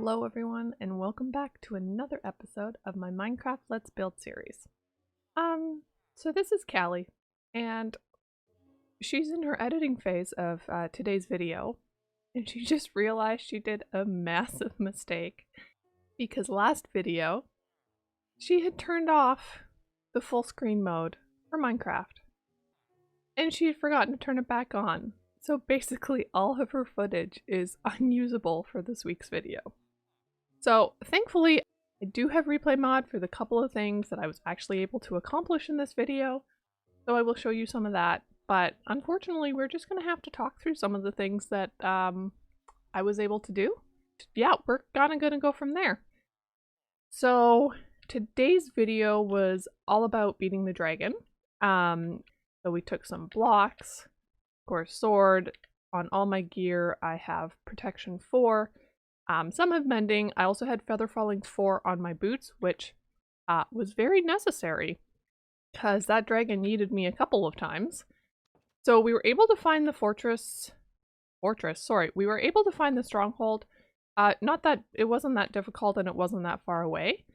Hello everyone, and welcome back to another episode of my Minecraft Let's Build series. So this is Callie, and she's in her editing phase of today's video, and she just realized she did a massive mistake because last video, she had turned off the full screen mode for Minecraft, and she had forgotten to turn it back on. So basically all of her footage is unusable for this week's video. So thankfully I do have replay mod for the couple of things that I was actually able to accomplish in this video, so I will show you some of that, but unfortunately we're just going to have to talk through some of the things that I was able to do. Yeah, we're gonna go from there. So today's video was all about beating the dragon. So we took some blocks, of course sword. On all my gear I have protection 4. Some have mending. I also had feather falling 4 on my boots, which was very necessary because that dragon needed me a couple of times. So we were able to find the we were able to find the stronghold. Not that it wasn't that difficult and it wasn't that far away.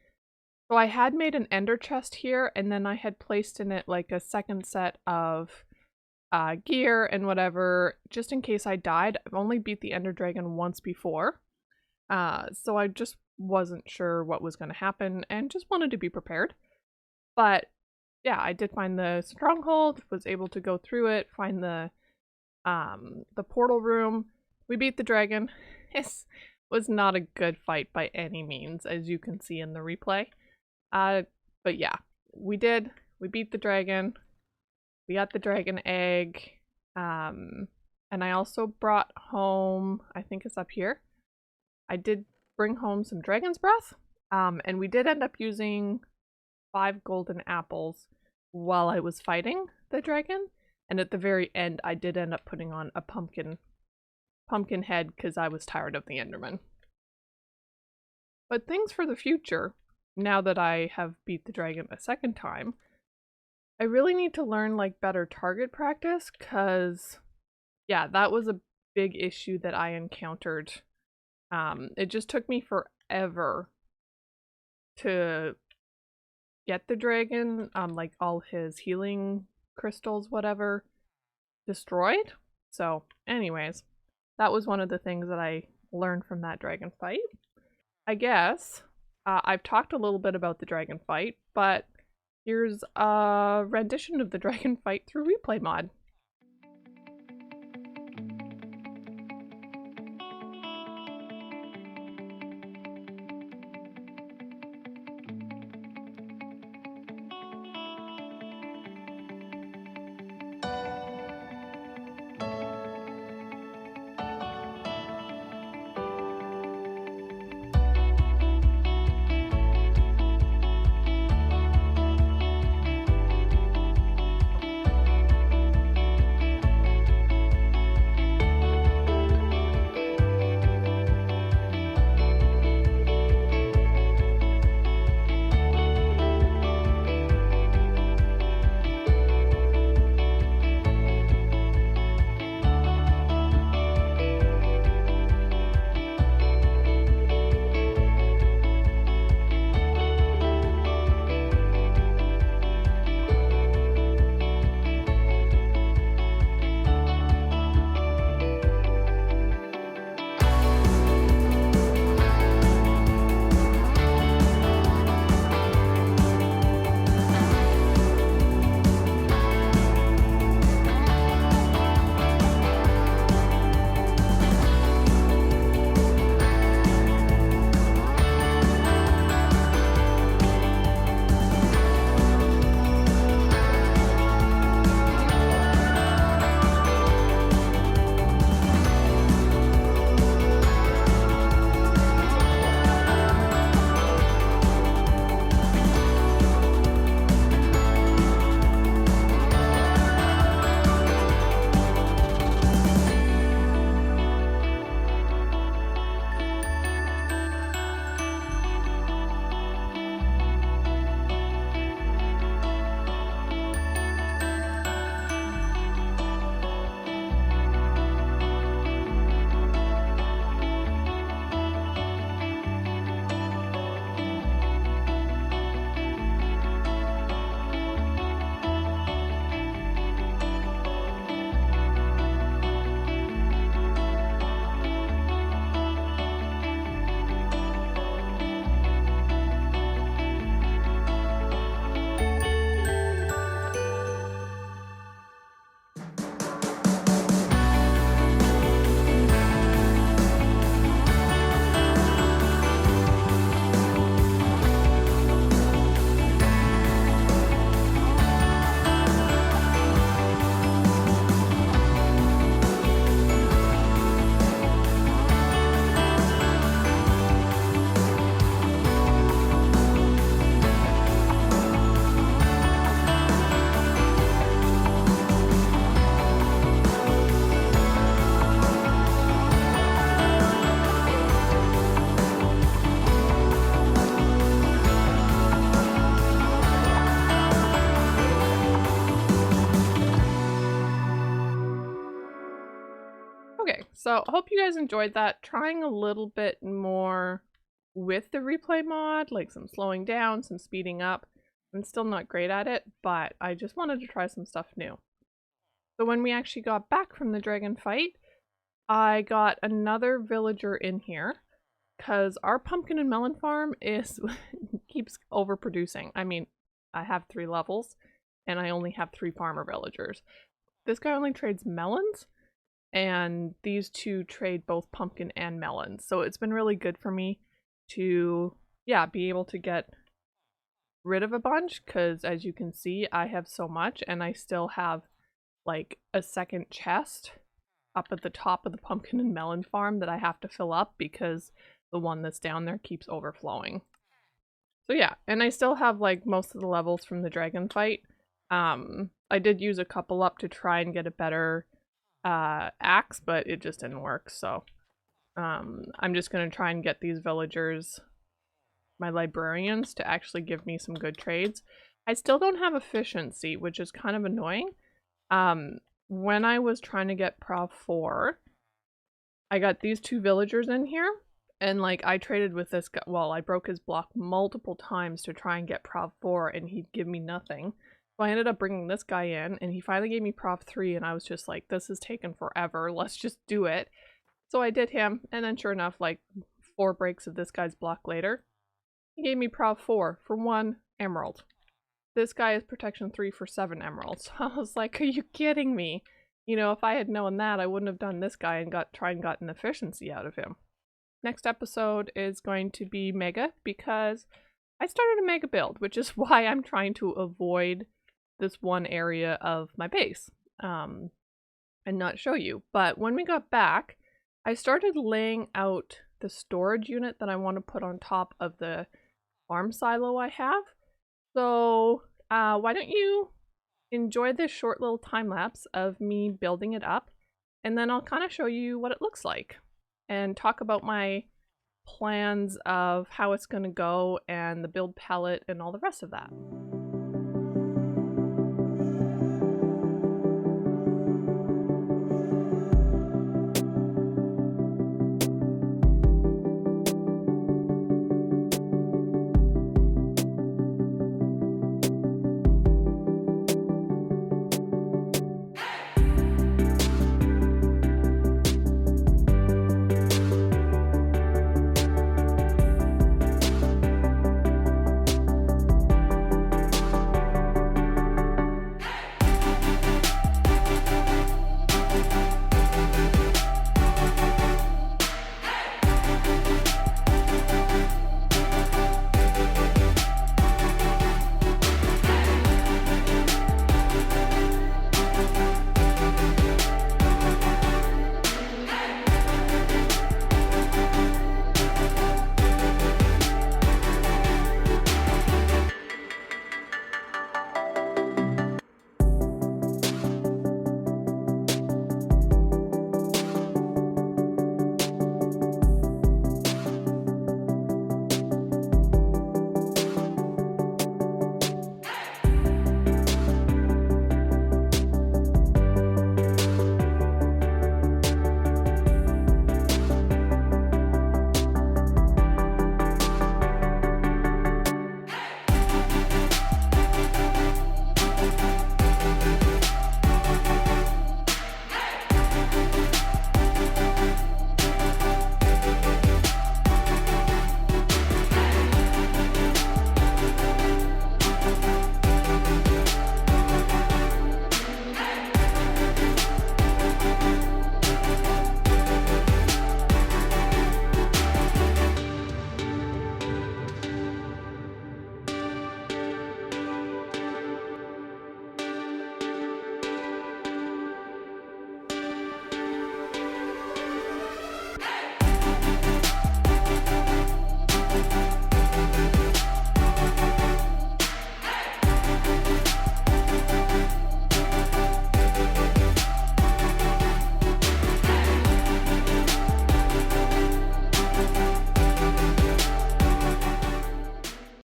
So I had made an ender chest here, and then I had placed in it like a second set of gear and whatever, just in case I died. I've only beat the ender dragon once before. So I just wasn't sure what was going to happen and just wanted to be prepared. But yeah, I did find the stronghold, was able to go through it, find the portal room. We beat the dragon. It was not a good fight by any means, as you can see in the replay. But yeah, we did. We beat the dragon. We got the dragon egg. And I also brought home, I think it's up here. I did bring home some dragon's breath. And we did end up using 5 golden apples while I was fighting the dragon. And at the very end, I did end up putting on a pumpkin head because I was tired of the Enderman. But things for the future, now that I have beat the dragon a second time, I really need to learn like better target practice, because yeah, that was a big issue that I encountered. It just took me forever to get the dragon, like all his healing crystals, whatever, destroyed. So anyways, that was one of the things that I learned from that dragon fight. I guess I've talked a little bit about the dragon fight, but here's a rendition of the dragon fight through replay mod. Okay, so I hope you guys enjoyed that. Trying a little bit more with the replay mod, like some slowing down, some speeding up. I'm still not great at it, but I just wanted to try some stuff new. So when we actually got back from the dragon fight, I got another villager in here because our pumpkin and melon farm is keeps overproducing. I mean, I have 3 levels and I only have 3 farmer villagers. This guy only trades melons, and these two trade both pumpkin and melons. So it's been really good for me to, yeah, be able to get rid of a bunch, because as you can see, I have so much and I still have like a second chest up at the top of the pumpkin and melon farm that I have to fill up because the one that's down there keeps overflowing. So yeah, and I still have like most of the levels from the dragon fight. I did use a couple up to try and get a better axe, but it just didn't work. So I'm just gonna try and get these villagers, my librarians, to actually give me some good trades. I still don't have efficiency, which is kind of annoying. When I was trying to get Prov 4, I got these 2 villagers in here, and like I traded with this guy. Well, I broke his block multiple times to try and get Prov 4 and he'd give me nothing. So I ended up bringing this guy in and he finally gave me Prov 3, and I was just like, this is taking forever, let's just do it. So I did him, and then sure enough, like 4 breaks of this guy's block later, he gave me Prov 4 for 1 emerald. This guy is protection 3 for 7 emeralds. I was like, are you kidding me? You know, if I had known that, I wouldn't have done this guy and gotten efficiency out of him. Next episode is going to be Mega, because I started a Mega build, which is why I'm trying to avoid this one area of my base and not show you. But when we got back, I started laying out the storage unit that I want to put on top of the farm silo I have. So why don't you enjoy this short little time lapse of me building it up, and then I'll kind of show you what it looks like and talk about my plans of how it's going to go and the build palette and all the rest of that.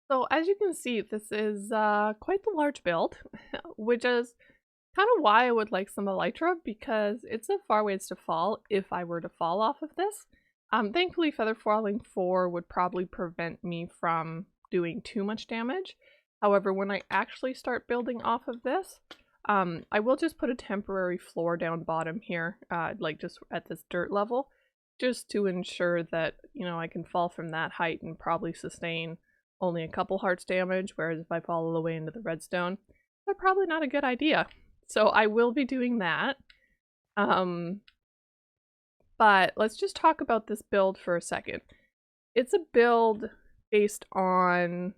So as you can see, this is quite the large build, which is kind of why I would like some elytra, because it's a far ways to fall if I were to fall off of this. Thankfully, Feather Falling 4 would probably prevent me from doing too much damage. However, when I actually start building off of this, I will just put a temporary floor down bottom here, like just at this dirt level, just to ensure that, you know, I can fall from that height and probably sustain only a couple hearts damage, whereas if I fall all the way into the redstone, that's probably not a good idea. So I will be doing that. But let's just talk about this build for a second. It's a build based on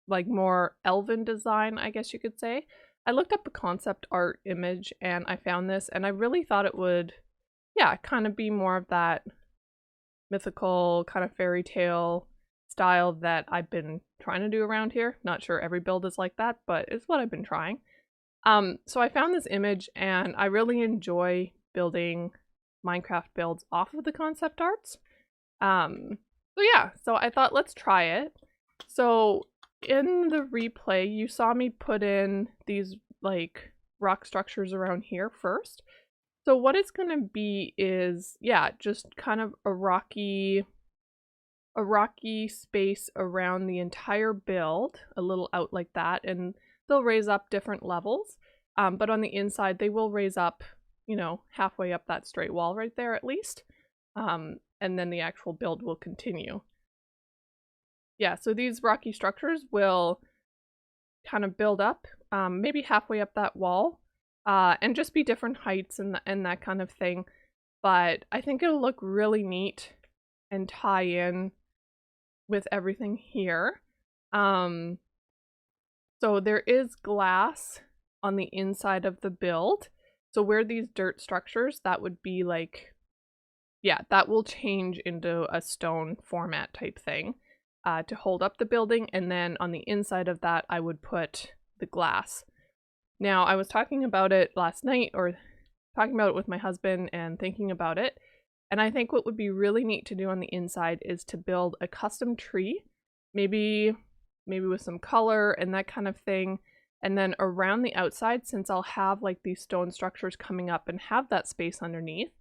like more elven design, I guess you could say. I looked up a concept art image and I found this, and I really thought it would, yeah, kind of be more of that mythical kind of fairy tale style that I've been trying to do around here. Not sure every build is like that, but it's what I've been trying. So I found this image and I really enjoy building Minecraft builds off of the concept arts. So yeah, so I thought let's try it. So in the replay, you saw me put in these like rock structures around here first. So what it's gonna be is, yeah, just kind of a rocky space around the entire build, a little out like that, and they'll raise up different levels. But on the inside, they will raise up, you know, halfway up that straight wall right there at least. And then the actual build will continue. Yeah, so these rocky structures will kind of build up, maybe halfway up that wall, and just be different heights and that kind of thing. But I think it'll look really neat and tie in with everything here. So there is glass on the inside of the build. So where these dirt structures, that would be like, yeah, that will change into a stone format type thing to hold up the building. And then on the inside of that, I would put the glass. Now, I was talking about it last night, or talking about it with my husband and thinking about it. And I think what would be really neat to do on the inside is to build a custom tree, maybe with some color and that kind of thing. And then around the outside, since I'll have like these stone structures coming up and have that space underneath,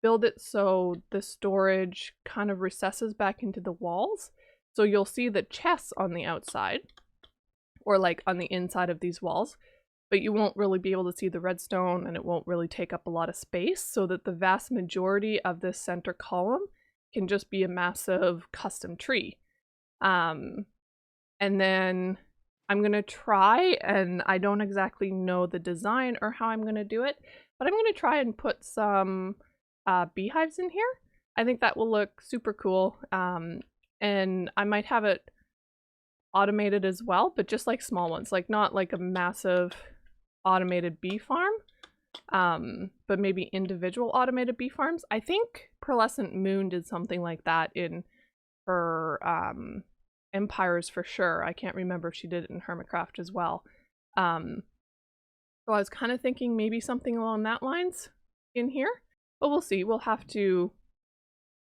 build it so the storage kind of recesses back into the walls. So you'll see the chests on the outside, or like on the inside of these walls, but you won't really be able to see the redstone and it won't really take up a lot of space, so that the vast majority of this center column can just be a massive custom tree. And then I'm going to try, and I don't exactly know the design or how I'm going to do it, but I'm going to try and put some beehives in here. I think that will look super cool. And I might have it automated as well, but just like small ones, like not like a massive automated bee farm, but maybe individual automated bee farms. I think Pearlescent Moon did something like that in her Empires for sure. I can't remember if she did it in Hermitcraft as well. So I was kind of thinking maybe something along that lines in here, but we'll see. We'll have to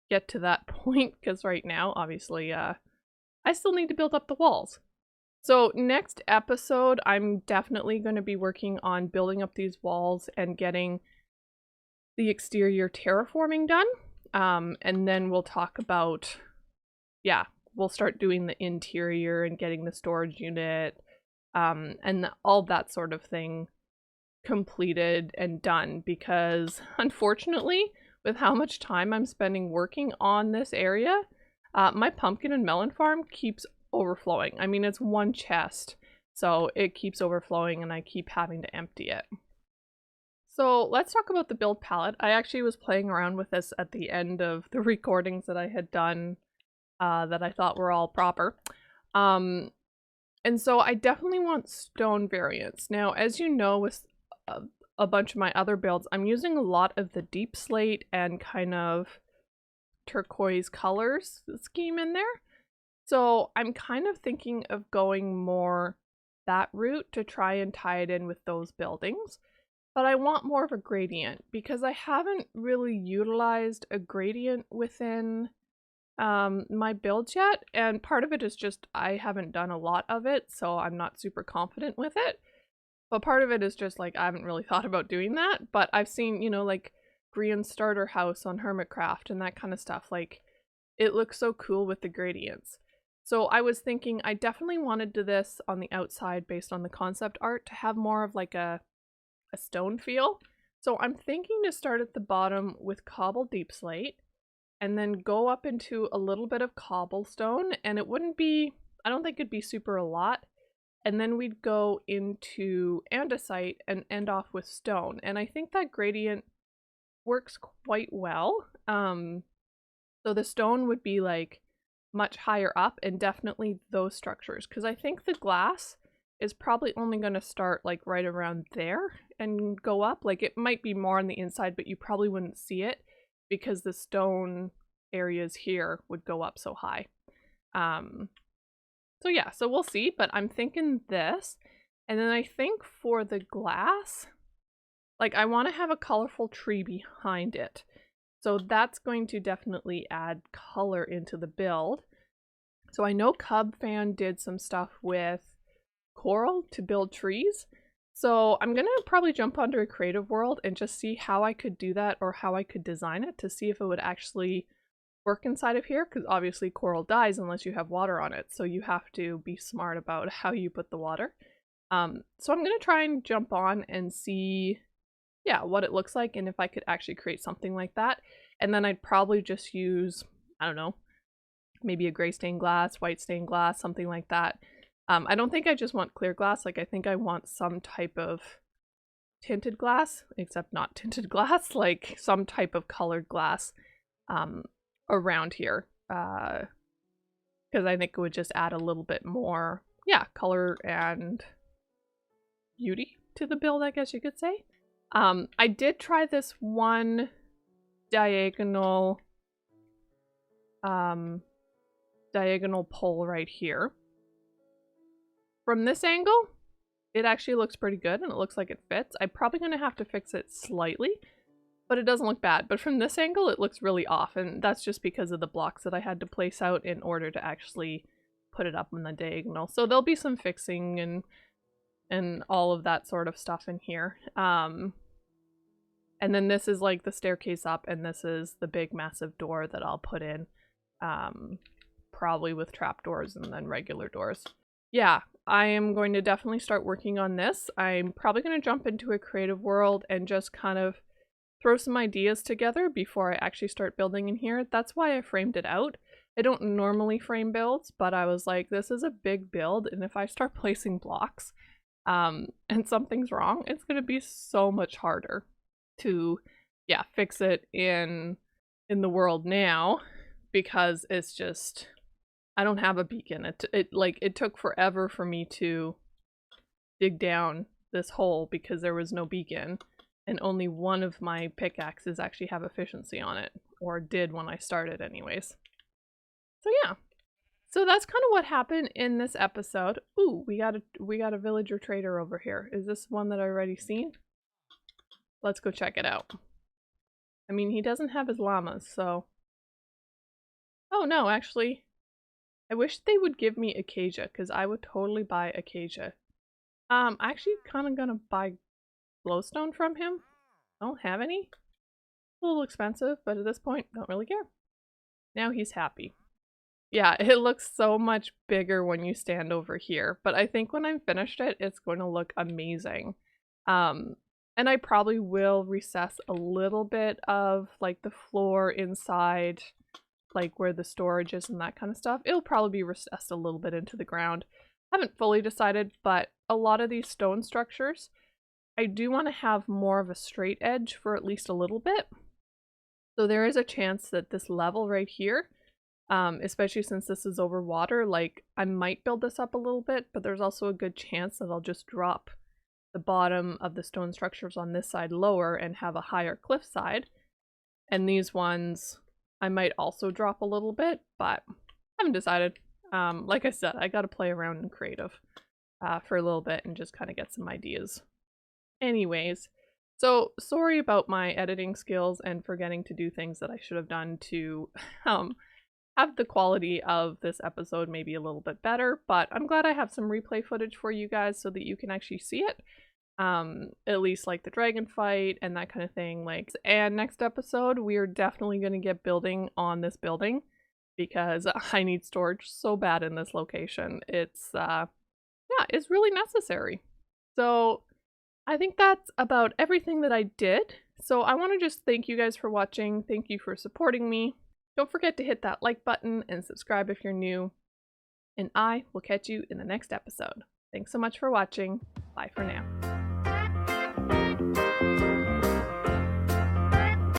get to that point, because right now, obviously, I still need to build up the walls. So next episode, I'm definitely going to be working on building up these walls and getting the exterior terraforming done. And then we'll talk about, yeah, we'll start doing the interior and getting the storage unit, and all that sort of thing completed and done, because unfortunately, with how much time I'm spending working on this area, my pumpkin and melon farm keeps overflowing. I mean, it's one chest, so it keeps overflowing and I keep having to empty it. So let's talk about the build palette. I actually was playing around with this at the end of the recordings that I had done that I thought were all proper. And so I definitely want stone variants. Now, as you know, with a bunch of my other builds, I'm using a lot of the deep slate and kind of turquoise colors scheme in there. So I'm kind of thinking of going more that route to try and tie it in with those buildings. But I want more of a gradient, because I haven't really utilized a gradient within my builds yet. And part of it is just I haven't done a lot of it, so I'm not super confident with it. But part of it is just like I haven't really thought about doing that, but I've seen, like Grian starter house on Hermitcraft and that kind of stuff. Like it looks so cool with the gradients. So I was thinking I definitely wanted to this on the outside based on the concept art to have more of like a stone feel. So I'm thinking to start at the bottom with cobble deep slate and then go up into a little bit of cobblestone, and it wouldn't be, I don't think it'd be super a lot. And then we'd go into andesite and end off with stone. And I think that gradient works quite well. So the stone would be like much higher up and definitely those structures. Because I think the glass is probably only going to start like right around there and go up. Like it might be more on the inside, but you probably wouldn't see it because the stone areas here would go up so high. So yeah, so we'll see, but I'm thinking this. And then I think for the glass, like I want to have a colorful tree behind it. So that's going to definitely add color into the build. So I know Cubfan did some stuff with coral to build trees. So I'm going to probably jump onto a creative world and just see how I could do that or how I could design it to see if it would actually work inside of here, because obviously coral dies unless you have water on it, so you have to be smart about how you put the water. So I'm gonna try and jump on and see, yeah, what it looks like and if I could actually create something like that. And then I'd probably just use, I don't know, maybe a gray stained glass, white stained glass, something like that. I don't think I just want clear glass. Like I think I want some type of tinted glass, except not tinted glass, like some type of colored glass around here, because I think it would just add a little bit more, yeah, color and beauty to the build, I guess you could say. I did try this one diagonal pole right here. From this angle, it actually looks pretty good and it looks like it fits. I'm probably going to have to fix it slightly, but it doesn't look bad. But from this angle, it looks really off, and that's just because of the blocks that I had to place out in order to actually put it up on the diagonal. So there'll be some fixing and all of that sort of stuff in here. And then this is like the staircase up, and this is the big massive door that I'll put in, probably with trapdoors and then regular doors. Yeah, I am going to definitely start working on this. I'm probably going to jump into a creative world and just kind of throw some ideas together before I actually start building in here. That's why I framed it out. I don't normally frame builds, but I was like, this is a big build, and if I start placing blocks and something's wrong, it's going to be so much harder to, yeah, fix it in the world now, because it's just, I don't have a beacon. It took forever for me to dig down this hole because there was no beacon. And only one of my pickaxes actually have efficiency on it, or did when I started anyways. So yeah. So that's kind of what happened in this episode. Ooh, we got a villager trader over here. Is this one that I already seen? Let's go check it out. I mean, he doesn't have his llamas, so... Oh no, actually, I wish they would give me acacia, because I would totally buy acacia. Actually kind of gonna buy glowstone from him. I don't have any. A little expensive, but at this point, don't really care. Now he's happy. Yeah, it looks so much bigger when you stand over here, but I think when I'm finished it, it's going to look amazing. And I probably will recess a little bit of like the floor inside, like where the storage is and that kind of stuff. It'll probably be recessed a little bit into the ground. I haven't fully decided, but a lot of these stone structures, I do want to have more of a straight edge for at least a little bit. So there is a chance that this level right here, especially since this is over water, like I might build this up a little bit, but there's also a good chance that I'll just drop the bottom of the stone structures on this side lower and have a higher cliff side. And these ones I might also drop a little bit, but I haven't decided. Like I said, I gotta play around in creative for a little bit and just kind of get some ideas. Anyways, so sorry about my editing skills and forgetting to do things that I should have done to have the quality of this episode maybe a little bit better, but I'm glad I have some replay footage for you guys so that you can actually see it. At least like the dragon fight and that kind of thing. Like, and next episode, we are definitely going to get building on this building because I need storage so bad in this location. Yeah, it's really necessary. So I think that's about everything that I did. So I want to just thank you guys for watching. Thank you for supporting me. Don't forget to hit that like button and subscribe if you're new. And I will catch you in the next episode. Thanks so much for watching. Bye for now.